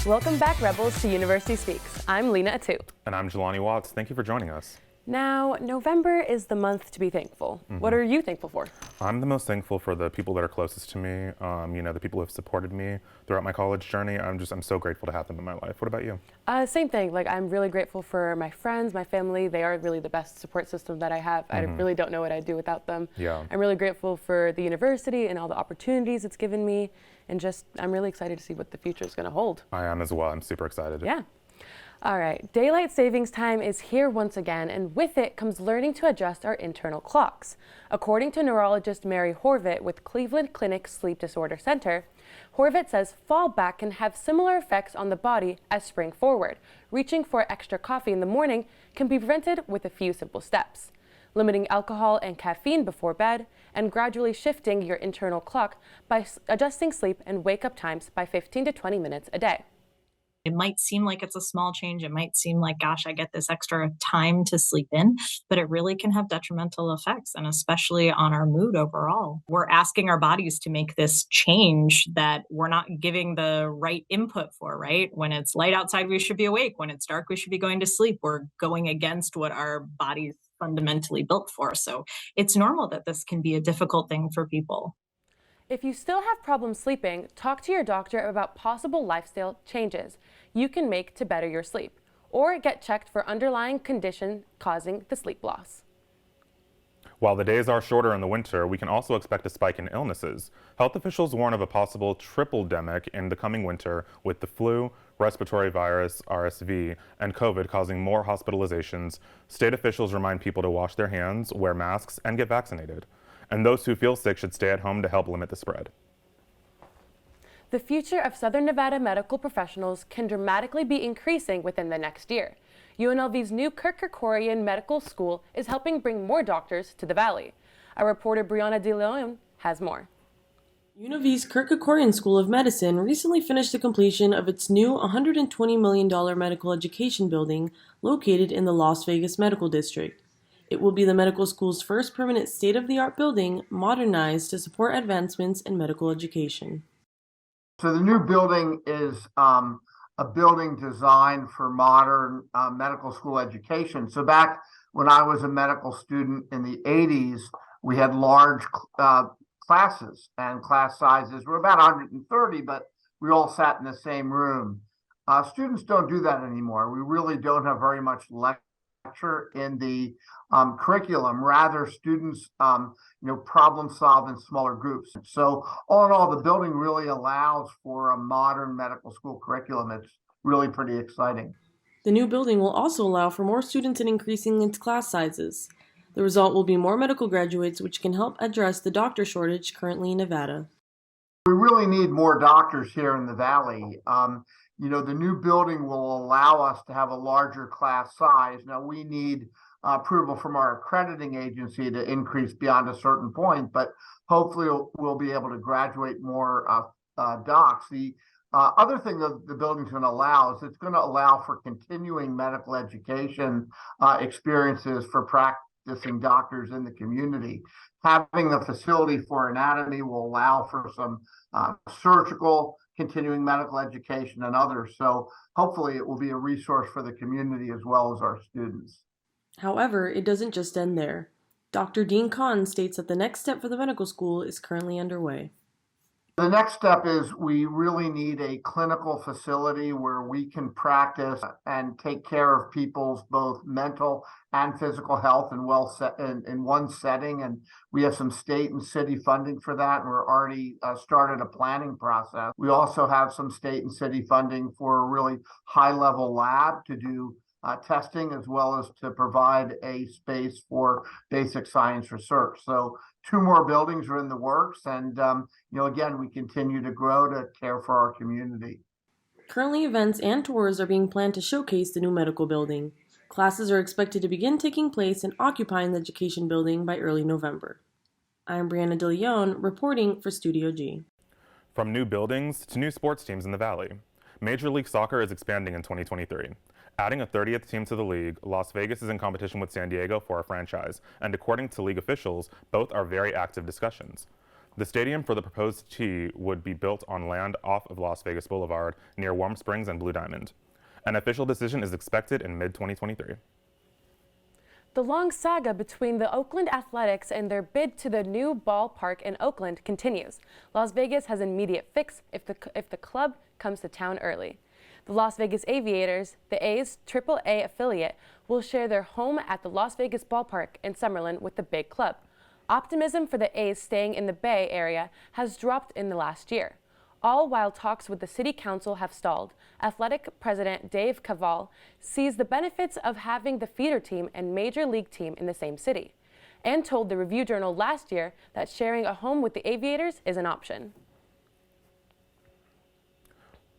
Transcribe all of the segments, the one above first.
Welcome back, Rebels, to University Speaks. I'm Lena Atu. And I'm Jelani Watts. Thank you for joining us. Now, November is the month to be thankful. What are you thankful for? I'm the most thankful for the people that are closest to me, the people who have supported me throughout my college journey. I'm so grateful to have them in my life. What about you? Same thing. I'm really grateful for my friends, my family. They are really the best support system that I have. I really don't know what I'd do without them. Yeah. I'm really grateful for the university and all the opportunities it's given me. And I'm really excited to see what the future is going to hold. I am as well. I'm super excited. Yeah. All right, daylight savings time is here once again, and with it comes learning to adjust our internal clocks. According to neurologist Mary Horvath with Cleveland Clinic Sleep Disorder Center, Horvath says fall back can have similar effects on the body as spring forward. Reaching for extra coffee in the morning can be prevented with a few simple steps. Limiting alcohol and caffeine before bed, and gradually shifting your internal clock by adjusting sleep and wake up times by 15 to 20 minutes a day. It might seem like it's a small change. It might seem like, gosh, I get this extra time to sleep in, but it really can have detrimental effects, and especially on our mood overall. We're asking our bodies to make this change that we're not giving the right input for, right? When it's light outside, we should be awake. When it's dark, we should be going to sleep. We're going against what our body's fundamentally built for. So it's normal that this can be a difficult thing for people. If you still have problems sleeping, talk to your doctor about possible lifestyle changes you can make to better your sleep, or get checked for underlying condition causing the sleep loss. While the days are shorter in the winter, we can also expect a spike in illnesses. Health officials warn of a possible triple-demic in the coming winter, with the flu, respiratory virus, RSV, and COVID causing more hospitalizations. State officials remind people to wash their hands, wear masks, and get vaccinated. And those who feel sick should stay at home to help limit the spread. The future of Southern Nevada medical professionals can dramatically be increasing within the next year. UNLV's new Kirk Kerkorian Medical School is helping bring more doctors to the Valley. Our reporter Brianna DeLeon has more. UNLV's Kirk Kerkorian School of Medicine recently finished the completion of its new $120 million medical education building located in the Las Vegas Medical District. It will be the medical school's first permanent state-of-the-art building modernized to support advancements in medical education. So the new building is a building designed for modern medical school education. So back when I was a medical student in the 80s, we had large classes, and class sizes were about 130, but we all sat in the same room. Students don't do that anymore. We really don't have very much lecture in the curriculum. Rather, students problem solve in smaller groups. So all in all, the building really allows for a modern medical school curriculum. It's really pretty exciting. The new building will also allow for more students and increasing its class sizes. The result will be more medical graduates, which can help address the doctor shortage currently in Nevada. We really need more doctors here in the Valley. The new building will allow us to have a larger class size. Now, we need approval from our accrediting agency to increase beyond a certain point, but hopefully we'll be able to graduate more docs. The other thing that the building's going to allow is it's going to allow for continuing medical education experiences for practicing doctors in the community. Having a facility for anatomy will allow for some surgical continuing medical education and others. So hopefully it will be a resource for the community as well as our students. However, it doesn't just end there. Dr. Dean Kahn states that the next step for the medical school is currently underway. The next step is we really need a clinical facility where we can practice and take care of people's both mental and physical health in one setting. And we have some state and city funding for that. And we're already started a planning process. We also have some state and city funding for a really high-level lab to do testing, as well as to provide a space for basic science research. So 2 more buildings are in the works, and again, we continue to grow to care for our community. Currently, events and tours are being planned to showcase the new medical building. Classes are expected to begin taking place and occupying the education building by early November. I'm Brianna DeLeon, reporting for Studio G. From new buildings to new sports teams in the Valley, Major League Soccer is expanding in 2023. Adding a 30th team to the league, Las Vegas is in competition with San Diego for a franchise, and according to league officials, both are very active discussions. The stadium for the proposed T would be built on land off of Las Vegas Boulevard near Warm Springs and Blue Diamond. An official decision is expected in mid-2023. The long saga between the Oakland Athletics and their bid to the new ballpark in Oakland continues. Las Vegas has an immediate fix if the club comes to town early. The Las Vegas Aviators, the A's AAA affiliate, will share their home at the Las Vegas ballpark in Summerlin with the big club. Optimism for the A's staying in the Bay Area has dropped in the last year. All while talks with the city council have stalled, Athletic President Dave Kaval sees the benefits of having the feeder team and major league team in the same city, and told the Review Journal last year that sharing a home with the Aviators is an option.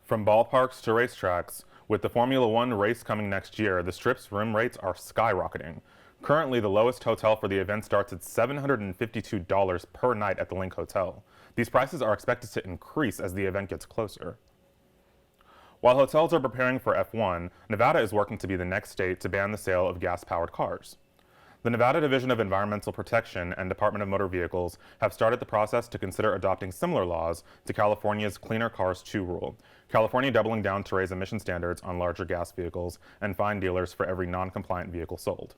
From ballparks to racetracks, with the Formula One race coming next year, the Strip's room rates are skyrocketing. Currently, the lowest hotel for the event starts at $752 per night at the Link Hotel. These prices are expected to increase as the event gets closer. While hotels are preparing for F1, Nevada is working to be the next state to ban the sale of gas-powered cars. The Nevada Division of Environmental Protection and Department of Motor Vehicles have started the process to consider adopting similar laws to California's Cleaner Cars 2 rule, California doubling down to raise emission standards on larger gas vehicles and fine dealers for every non-compliant vehicle sold.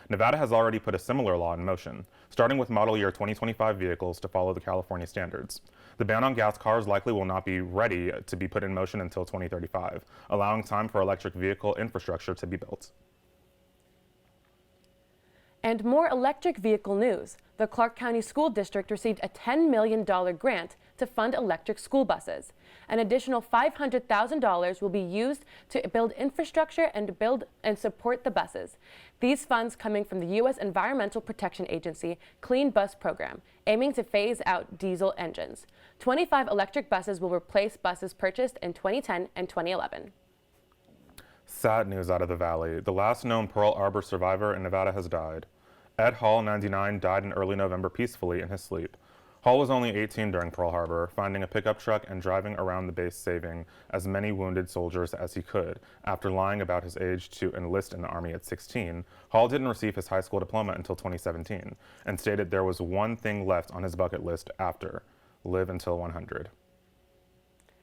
Nevada has already put a similar law in motion, starting with model year 2025 vehicles to follow the California standards. The ban on gas cars likely will not be ready to be put in motion until 2035, allowing time for electric vehicle infrastructure to be built. And more electric vehicle news. The Clark County School District received a $10 million grant to fund electric school buses. An additional $500,000 will be used to build infrastructure and support the buses. These funds coming from the U.S. Environmental Protection Agency Clean Bus Program, aiming to phase out diesel engines. 25 electric buses will replace buses purchased in 2010 and 2011. Sad news out of the Valley. The last known Pearl Harbor survivor in Nevada has died. Ed Hall, 99, died in early November peacefully in his sleep. Hall was only 18 during Pearl Harbor, finding a pickup truck and driving around the base saving as many wounded soldiers as he could. After lying about his age to enlist in the Army at 16, Hall didn't receive his high school diploma until 2017 and stated there was one thing left on his bucket list after: live until 100.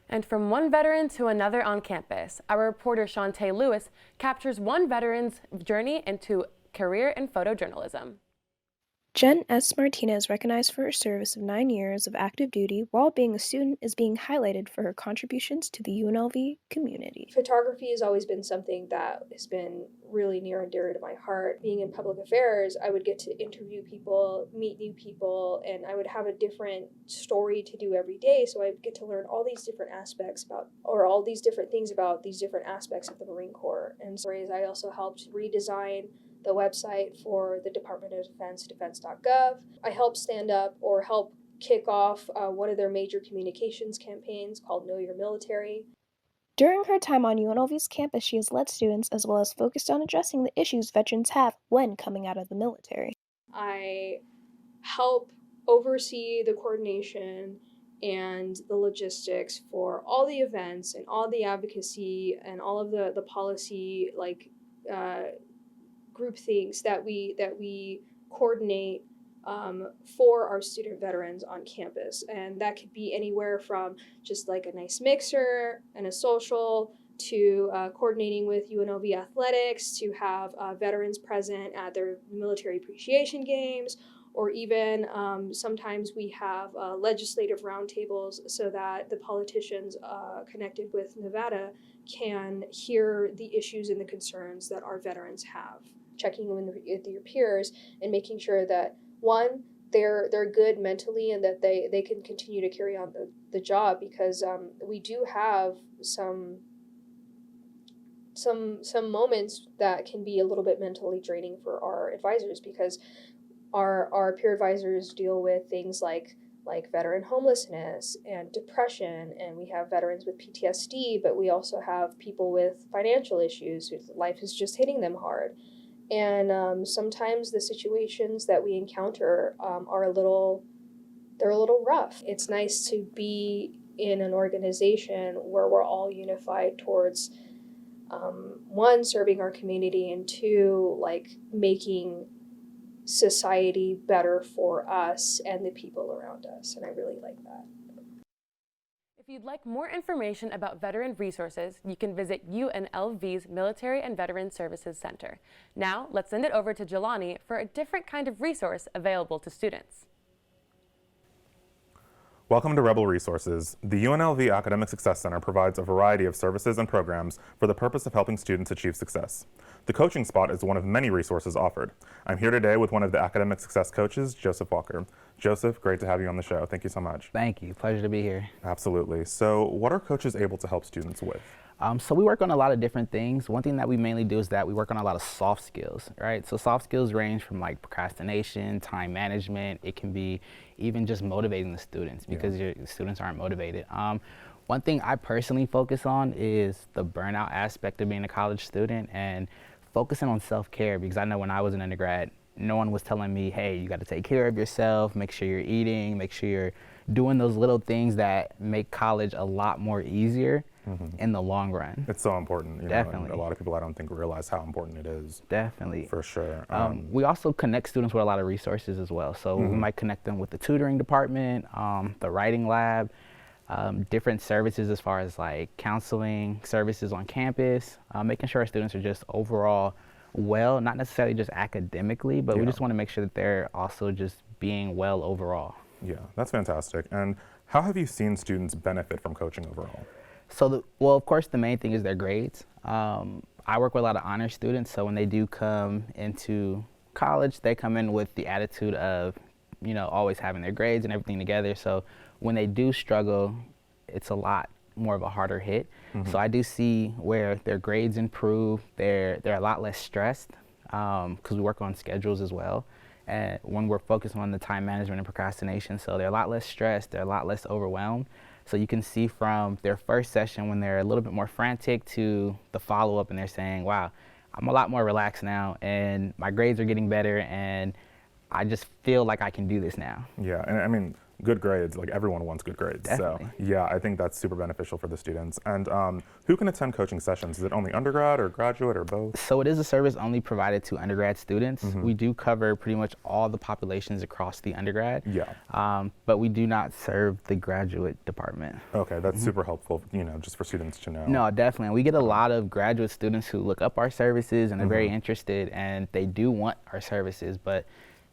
And from one veteran to another on campus, our reporter Shantae Lewis captures one veteran's journey into career in photojournalism. Jen S. Martinez, recognized for her service of 9 years of active duty while being a student, is being highlighted for her contributions to the UNLV community. Photography has always been something that has been really near and dear to my heart. Being in public affairs, I would get to interview people, meet new people, and I would have a different story to do every day. So I would get to learn all these different aspects all these different things about these different aspects of the Marine Corps. And so I also helped redesign the website for the Department of Defense, defense.gov. I helped stand up or help kick off one of their major communications campaigns called Know Your Military. During her time on UNLV's campus, she has led students as well as focused on addressing the issues veterans have when coming out of the military. I help oversee the coordination and the logistics for all the events and all the advocacy and all of the policy group things that we coordinate for our student veterans on campus. And that could be anywhere from just like a nice mixer and a social to coordinating with UNLV athletics to have veterans present at their military appreciation games, or even sometimes we have legislative roundtables so that the politicians connected with Nevada can hear the issues and the concerns that our veterans have. Checking in with your peers and making sure that, one, they're good mentally and that they can continue to carry on the job, because we do have some moments that can be a little bit mentally draining for our advisors, because our peer advisors deal with things like veteran homelessness and depression, and we have veterans with PTSD, but we also have people with financial issues whose life is just hitting them hard. And sometimes the situations that we encounter are a little rough. It's nice to be in an organization where we're all unified towards one, serving our community, and two, making society better for us and the people around us. And I really like that. If you'd like more information about veteran resources, you can visit UNLV's Military and Veteran Services Center. Now, let's send it over to Jelani for a different kind of resource available to students. Welcome to Rebel Resources. The UNLV Academic Success Center provides a variety of services and programs for the purpose of helping students achieve success. The Coaching Spot is one of many resources offered. I'm here today with one of the academic success coaches, Joseph Walker. Joseph, great to have you on the show. Thank you so much. Thank you. Pleasure to be here. Absolutely. So what are coaches able to help students with? So we work on a lot of different things. One thing that we mainly do is that we work on a lot of soft skills, right? So soft skills range from like procrastination, time management. It can be even just motivating the students because your students aren't motivated. One thing I personally focus on is the burnout aspect of being a college student and focusing on self-care, because I know when I was an undergrad, no one was telling me, hey, you got to take care of yourself, make sure you're eating, make sure you're doing those little things that make college a lot more easier in the long run. It's so important. You Definitely. know, and a lot of people I don't think realize how important it is. Definitely. For sure. We also connect students with a lot of resources as well. So we might connect them with the tutoring department, the writing lab, different services as far as like counseling services on campus, making sure our students are just overall well, not necessarily just academically, but we just want to make sure that they're also just being well overall. Yeah, that's fantastic. And how have you seen students benefit from coaching overall? So, well, of course, the main thing is their grades. I work with a lot of honor students, so when they do come into college, they come in with the attitude of, you know, always having their grades and everything together. So when they do struggle, it's a lot more of a harder hit. So I do see where their grades improve, they're a lot less stressed because we work on schedules as well. And when we're focused on the time management and procrastination, so they're a lot less stressed, they're a lot less overwhelmed. So you can see from their first session when they're a little bit more frantic to the follow-up and they're saying, wow, I'm a lot more relaxed now and my grades are getting better and I just feel like I can do this now. Yeah, and I mean, good grades, like everyone wants good grades. Definitely. So yeah, I think that's super beneficial for the students. And who can attend coaching sessions? Is it only undergrad or graduate or both? So it is a service only provided to undergrad students. We do cover pretty much all the populations across the undergrad. Yeah. But we do not serve the graduate department. Okay, that's super helpful, you know, just for students to know. No, definitely. We get a lot of graduate students who look up our services and they're very interested and they do want our services, but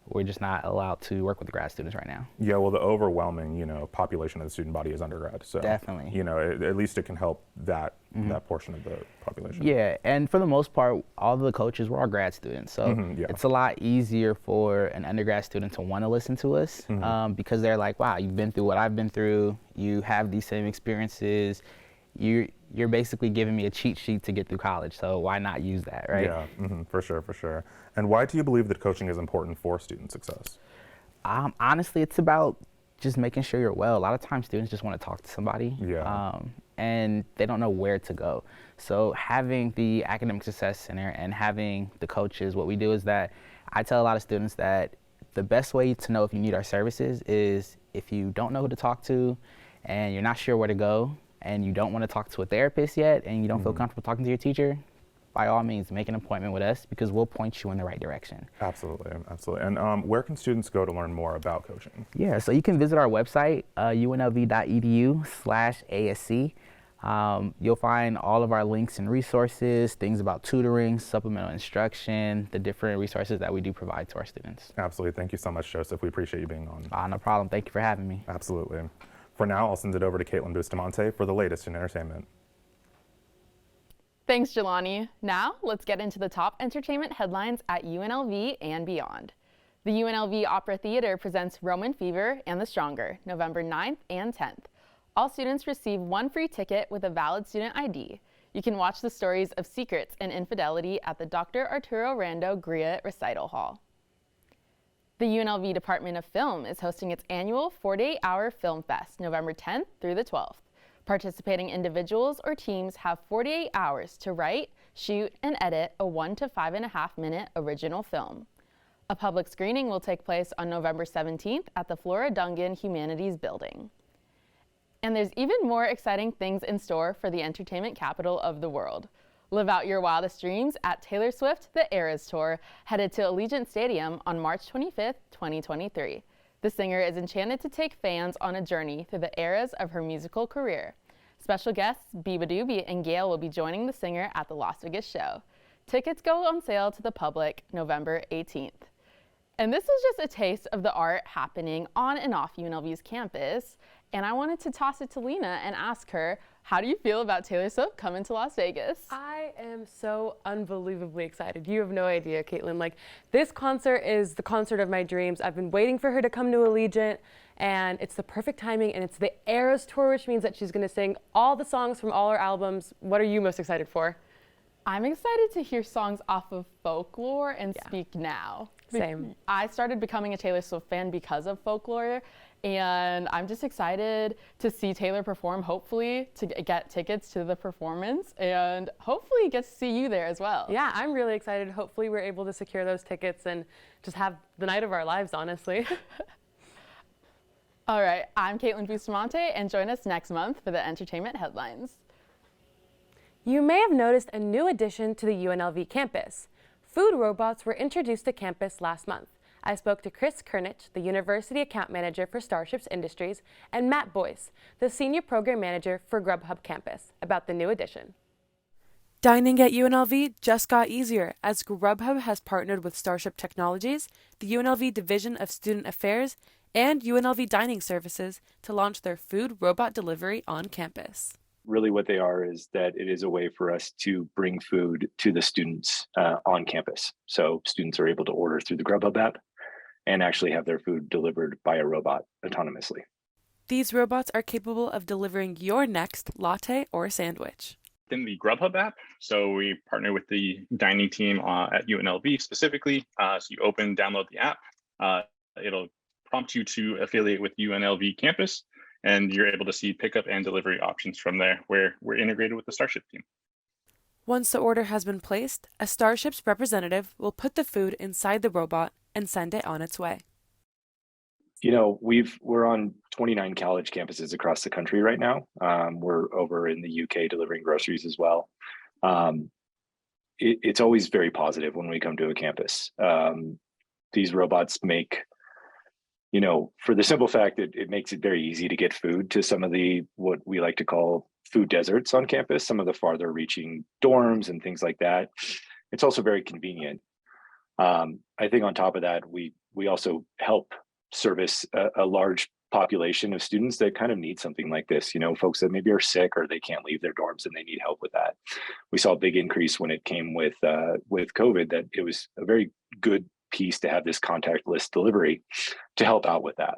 we're just not allowed to work with the grad students right now. Yeah, well, the overwhelming, you know, population of the student body is undergrad. So Definitely. you know, at least it can help that that portion of the population. Yeah, and for the most part, all the coaches were all grad students. So it's a lot easier for an undergrad student to want to listen to us because they're like, wow, you've been through what I've been through. You have these same experiences. You're basically giving me a cheat sheet to get through college, so why not use that, right? Yeah, for sure, for sure. And why do you believe that coaching is important for student success? Honestly, it's about just making sure you're well. A lot of times students just want to talk to somebody, and they don't know where to go. So having the Academic Success Center and having the coaches, what we do is that I tell a lot of students that the best way to know if you need our services is if you don't know who to talk to and you're not sure where to go, and you don't want to talk to a therapist yet, and you don't feel comfortable talking to your teacher, by all means, make an appointment with us because we'll point you in the right direction. Absolutely, absolutely. And where can students go to learn more about coaching? Yeah, so you can visit our website, unlv.edu/ASC. You'll find all of our links and resources, things about tutoring, supplemental instruction, the different resources that we do provide to our students. Absolutely. Thank you so much, Joseph. We appreciate you being on. No problem. Thank you for having me. Absolutely. For now, I'll send it over to Caitlin Bustamante for the latest in entertainment. Thanks, Jelani. Now, let's get into the top entertainment headlines at UNLV and beyond. The UNLV Opera Theater presents Roman Fever and The Stronger, November 9th and 10th. All students receive one free ticket with a valid student ID. You can watch the stories of secrets and infidelity at the Dr. Arturo Rando Gria Recital Hall. The UNLV Department of Film is hosting its annual 48-hour Film Fest, November 10th through the 12th. Participating individuals or teams have 48 hours to write, shoot, and edit a 1 to 5.5 minute original film. A public screening will take place on November 17th at the Flora Dungan Humanities Building. And there's even more exciting things in store for the entertainment capital of the world. Live out your wildest dreams at Taylor Swift The Eras Tour, headed to Allegiant Stadium on March 25th, 2023. The singer is enchanted to take fans on a journey through the eras of her musical career. Special guests Biba Doobie and Gail will be joining the singer at the Las Vegas show. Tickets go on sale to the public November 18th. And this is just a taste of the art happening on and off UNLV's campus. And I wanted to toss it to Lena and ask her, how do you feel about Taylor Swift coming to Las Vegas? I am so unbelievably excited. You have no idea, Caitlin. Like, this concert is the concert of my dreams. I've been waiting for her to come to Allegiant, and it's the perfect timing, and it's the Eras Tour, which means that she's going to sing all the songs from all her albums. What are you most excited for? I'm excited to hear songs off of Folklore and Speak Now. Same. I started becoming a Taylor Swift fan because of Folklore, and I'm just excited to see Taylor perform, hopefully to get tickets to the performance, and hopefully get to see you there as well. Yeah, I'm really excited. Hopefully we're able to secure those tickets and just have the night of our lives, honestly. All right, I'm Caitlin Bustamante, and join us next month for the entertainment headlines. You may have noticed a new addition to the UNLV campus. Food robots were introduced to campus last month. I spoke to Chris Kernich, the University Account Manager for Starships Industries, and Matt Boyce, the Senior Program Manager for Grubhub Campus, about the new addition. Dining at UNLV just got easier as Grubhub has partnered with Starship Technologies, the UNLV Division of Student Affairs, and UNLV Dining Services to launch their food robot delivery on campus. Really what they are is that it is a way for us to bring food to the students on campus. So students are able to order through the Grubhub app and actually have their food delivered by a robot autonomously. These robots are capable of delivering your next latte or sandwich. In the Grubhub app, so we partner with the dining team at UNLV specifically. So you download the app. It'll prompt you to affiliate with UNLV campus, and you're able to see pickup and delivery options from there, where we're integrated with the Starship team. Once the order has been placed, a Starship's representative will put the food inside the robot and send it on its way. You know, we're on 29 college campuses across the country right now. We're over in the UK delivering groceries as well. It's always very positive when we come to a campus. These robots make, you know, for the simple fact that it makes it very easy to get food to some of the, what we like to call food deserts on campus, some of the farther reaching dorms and things like that. It's also very convenient. I think on top of that, we also help service a large population of students that kind of need something like this, you know, folks that maybe are sick or they can't leave their dorms and they need help with that. We saw a big increase when it came with COVID, that it was a very good piece to have this contactless delivery to help out with that.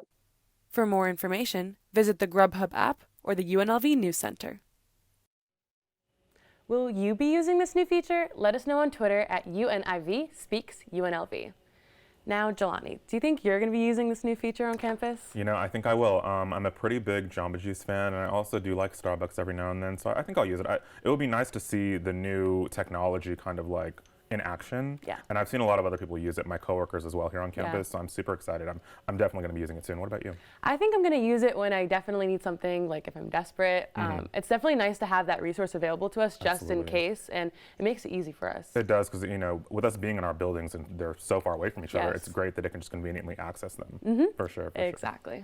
For more information, visit the Grubhub app or the UNLV News Center. Will you be using this new feature? Let us know on Twitter at UNIVSpeaksUNLV. Now, Jelani, do you think you're going to be using this new feature on campus? You know, I think I will. I'm a pretty big Jamba Juice fan, and I also do like Starbucks every now and then, so I think I'll use it. It would be nice to see the new technology kind of like in action. Yeah. And I've seen a lot of other people use it, my coworkers as well here on campus, so I'm super excited. I'm definitely going to be using it soon. What about you? I think I'm going to use it when I definitely need something, like if I'm desperate. It's definitely nice to have that resource available to us just in case, and it makes it easy for us. It does, because, you know, with us being in our buildings and they're so far away from each other, it's great that it can just conveniently access them. For sure. Exactly.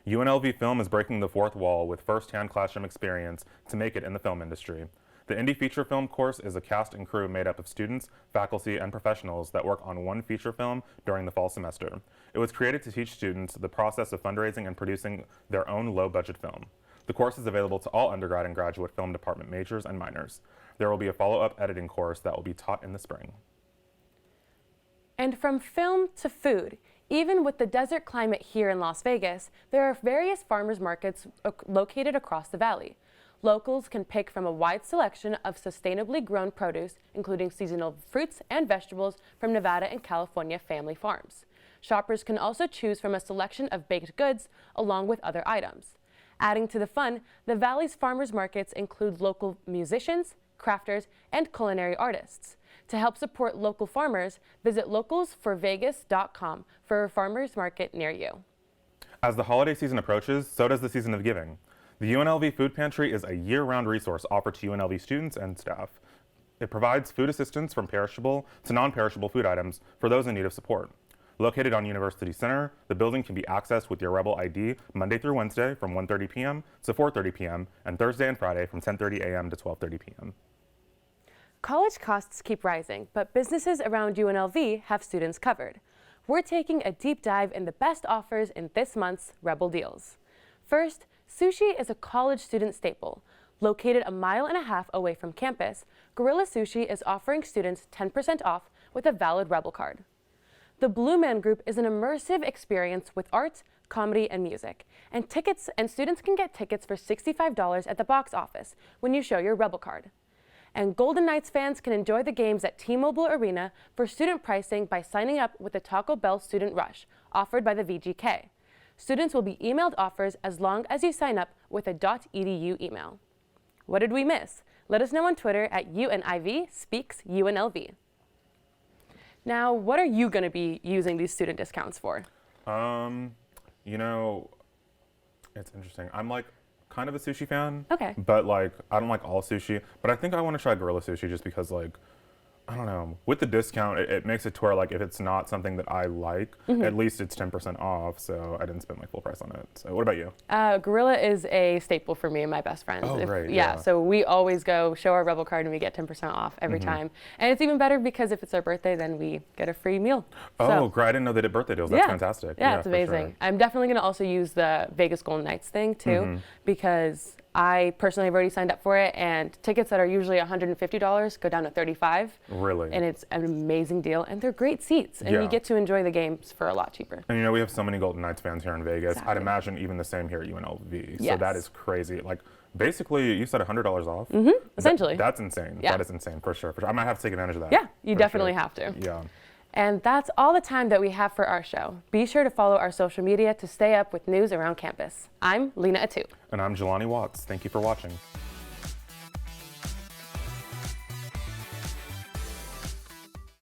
UNLV Film is breaking the fourth wall with first-hand classroom experience to make it in the film industry. The Indie Feature Film course is a cast and crew made up of students, faculty, and professionals that work on one feature film during the fall semester. It was created to teach students the process of fundraising and producing their own low-budget film. The course is available to all undergrad and graduate film department majors and minors. There will be a follow-up editing course that will be taught in the spring. And from film to food, even with the desert climate here in Las Vegas, there are various farmers markets located across the valley. Locals can pick from a wide selection of sustainably grown produce, including seasonal fruits and vegetables from Nevada and California family farms. Shoppers can also choose from a selection of baked goods along with other items. Adding to the fun, the Valley's farmers markets include local musicians, crafters, and culinary artists. To help support local farmers, visit localsforvegas.com for a farmers market near you. As the holiday season approaches, so does the season of giving. The UNLV Food Pantry is a year-round resource offered to UNLV students and staff. It provides food assistance from perishable to non-perishable food items for those in need of support. Located on University Center, the building can be accessed with your Rebel ID Monday through Wednesday from 1:30 p.m. to 4:30 p.m. and Thursday and Friday from 10:30 a.m. to 12:30 p.m. College costs keep rising, but businesses around UNLV have students covered. We're taking a deep dive in the best offers in this month's Rebel Deals. First, sushi is a college student staple. Located a mile and a half away from campus, Gorilla Sushi is offering students 10% off with a valid Rebel card. The Blue Man Group is an immersive experience with art, comedy, and music, and students can get tickets for $65 at the box office when you show your Rebel card. And Golden Knights fans can enjoy the games at T-Mobile Arena for student pricing by signing up with the Taco Bell Student Rush, offered by the VGK. Students will be emailed offers as long as you sign up with a .edu email. What did we miss? Let us know on Twitter at UNIV_speaks_UNLV. Now, what are you going to be using these student discounts for? You know, it's interesting. I'm like kind of a sushi fan. Okay. But like, I don't like all sushi. But I think I want to try Gorilla Sushi just because like, I don't know. With the discount, it makes it to where like if it's not something that I like, at least it's 10% off. So I didn't spend my full price on it. So what about you? Gorilla is a staple for me and my best friends. Oh, right. Yeah, so we always go show our Rebel card and we get 10% off every time. And it's even better because if it's our birthday, then we get a free meal. Oh, great. I didn't know they did birthday deals. That's fantastic. Yeah, it's amazing. Sure. I'm definitely going to also use the Vegas Golden Knights thing too because I personally have already signed up for it, and tickets that are usually $150 go down to $35. Really? And it's an amazing deal, and they're great seats, and you get to enjoy the games for a lot cheaper. And you know, we have so many Golden Knights fans here in Vegas. Exactly. I'd imagine even the same here at UNLV. So Yes. that is crazy. Like, basically, you said $100 off? Essentially. That's insane. Yeah. That is insane, for sure. I might have to take advantage of that. Yeah, you for definitely sure. have to. Yeah. And that's all the time that we have for our show. Be sure to follow our social media to stay up with news around campus. I'm Lena Atu. And I'm Jelani Watts. Thank you for watching.